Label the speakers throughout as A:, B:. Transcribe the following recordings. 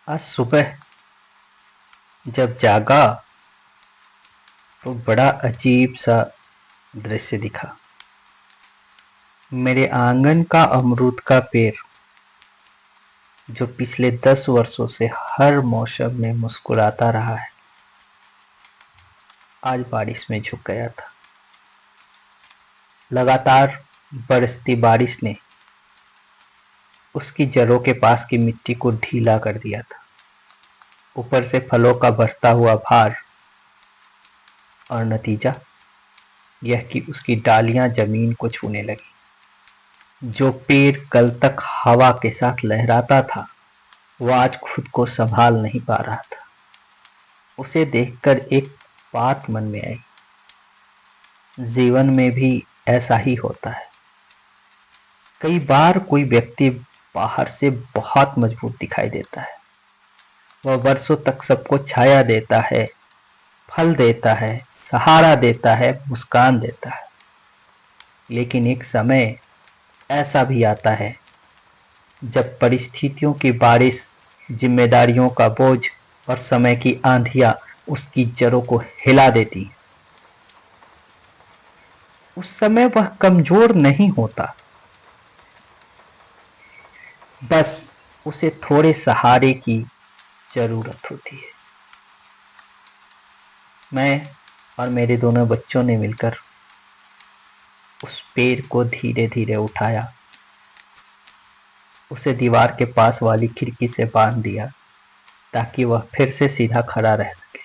A: आज सुबह जब जागा तो बड़ा अजीब सा दृश्य दिखा। मेरे आंगन का अमरूद का पेड़ जो पिछले 10 वर्षों से हर मौसम में मुस्कुराता रहा है, आज बारिश में झुक गया था। लगातार बरसती बारिश ने उसकी जड़ों के पास की मिट्टी को ढीला कर दिया था। ऊपर से फलों का बढ़ता हुआ भार और नतीजा यह कि उसकी डालियां जमीन को छूने लगी। जो पेड़ कल तक हवा के साथ लहराता था, वह आज खुद को संभाल नहीं पा रहा था। उसे देखकर एक बात मन में आई, जीवन में भी ऐसा ही होता है। कई बार कोई व्यक्ति बाहर से बहुत मजबूत दिखाई देता है। वह वर्षों तक सबको छाया देता है, फल देता है, सहारा देता है, मुस्कान देता है। लेकिन एक समय ऐसा भी आता है जब परिस्थितियों की बारिश, जिम्मेदारियों का बोझ और समय की आंधियां उसकी जड़ों को हिला देती। उस समय वह कमजोर नहीं होता, बस उसे थोड़े सहारे की जरूरत होती है। मैं और मेरे दोनों बच्चों ने मिलकर उस पेड़ को धीरे धीरे उठाया, उसे दीवार के पास वाली खिड़की से बांध दिया ताकि वह फिर से सीधा खड़ा रह सके।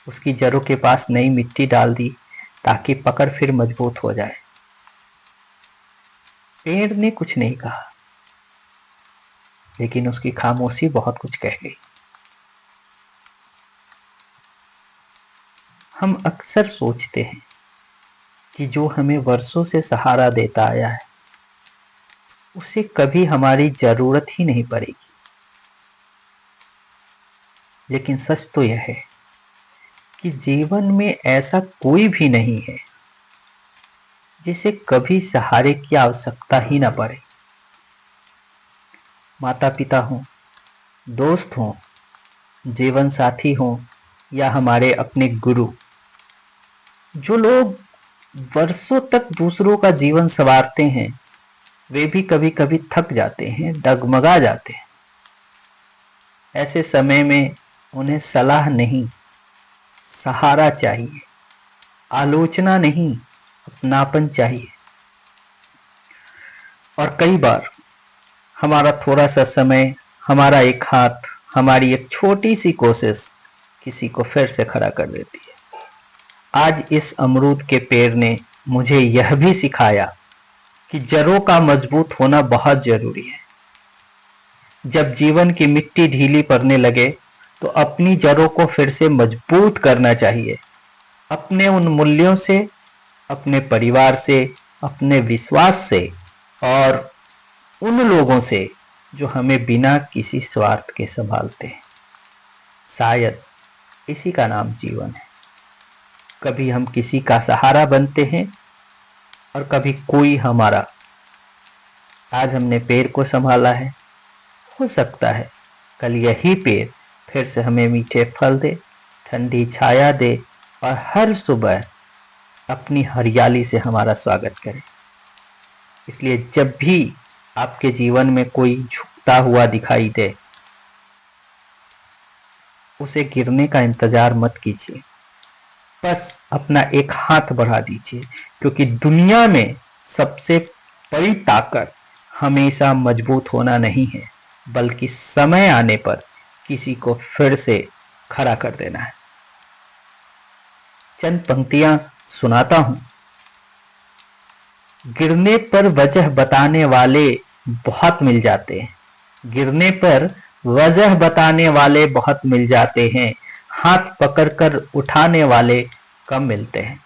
A: उसकी जड़ों के पास नई मिट्टी डाल दी ताकि पकड़ फिर मजबूत हो जाए। पेड़ ने कुछ नहीं कहा, लेकिन उसकी खामोशी बहुत कुछ कह गई। हम अक्सर सोचते हैं कि जो हमें वर्षों से सहारा देता आया है, उसे कभी हमारी जरूरत ही नहीं पड़ेगी। लेकिन सच तो यह है कि जीवन में ऐसा कोई भी नहीं है जिसे कभी सहारे की आवश्यकता ही ना पड़े। माता पिता हों, दोस्त हों, जीवन साथी हों या हमारे अपने गुरु, जो लोग वर्षों तक दूसरों का जीवन संवारते हैं, वे भी कभी कभी थक जाते हैं, डगमगा जाते हैं। ऐसे समय में उन्हें सलाह नहीं, सहारा चाहिए। आलोचना नहीं, अपनापन चाहिए। और कई बार हमारा थोड़ा सा समय, हमारा एक हाथ, हमारी एक छोटी सी कोशिश किसी को फिर से खड़ा कर देती है। आज इस अमरूद के पेड़ ने मुझे यह भी सिखाया कि जड़ों का मजबूत होना बहुत जरूरी है। जब जीवन की मिट्टी ढीली पड़ने लगे तो अपनी जड़ों को फिर से मजबूत करना चाहिए। अपने उन मूल्यों से, अपने परिवार से, अपने विश्वास से और उन लोगों से जो हमें बिना किसी स्वार्थ के संभालते हैं। शायद इसी का नाम जीवन है। कभी हम किसी का सहारा बनते हैं और कभी कोई हमारा। आज हमने पेड़ को संभाला है, हो सकता है कल यही पेड़ फिर से हमें मीठे फल दे, ठंडी छाया दे और हर सुबह अपनी हरियाली से हमारा स्वागत करे। इसलिए जब भी आपके जीवन में कोई झुकता हुआ दिखाई दे, उसे गिरने का इंतजार मत कीजिए, बस अपना एक हाथ बढ़ा दीजिए, क्योंकि दुनिया में सबसे बड़ी ताकत हमेशा मजबूत होना नहीं है, बल्कि समय आने पर किसी को फिर से खड़ा कर देना है। चंद पंक्तियां सुनाता हूं। गिरने पर वजह बताने वाले बहुत मिल जाते हैं। गिरने पर वजह बताने वाले बहुत मिल जाते हैं। हाथ पकड़कर उठाने वाले कम मिलते हैं।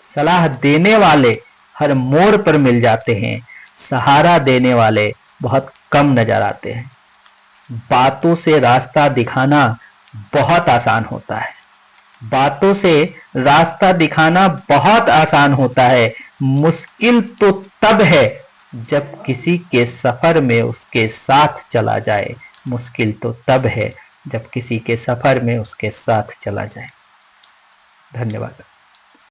A: सलाह देने वाले हर मोड़ पर मिल जाते हैं। सहारा देने वाले बहुत कम नजर आते हैं। बातों से रास्ता दिखाना बहुत आसान होता है। बातों से रास्ता दिखाना बहुत आसान होता है। मुश्किल तो तब है जब किसी के सफर में उसके साथ चला जाए, मुश्किल तो तब है जब किसी के सफर में उसके साथ चला जाए। धन्यवाद।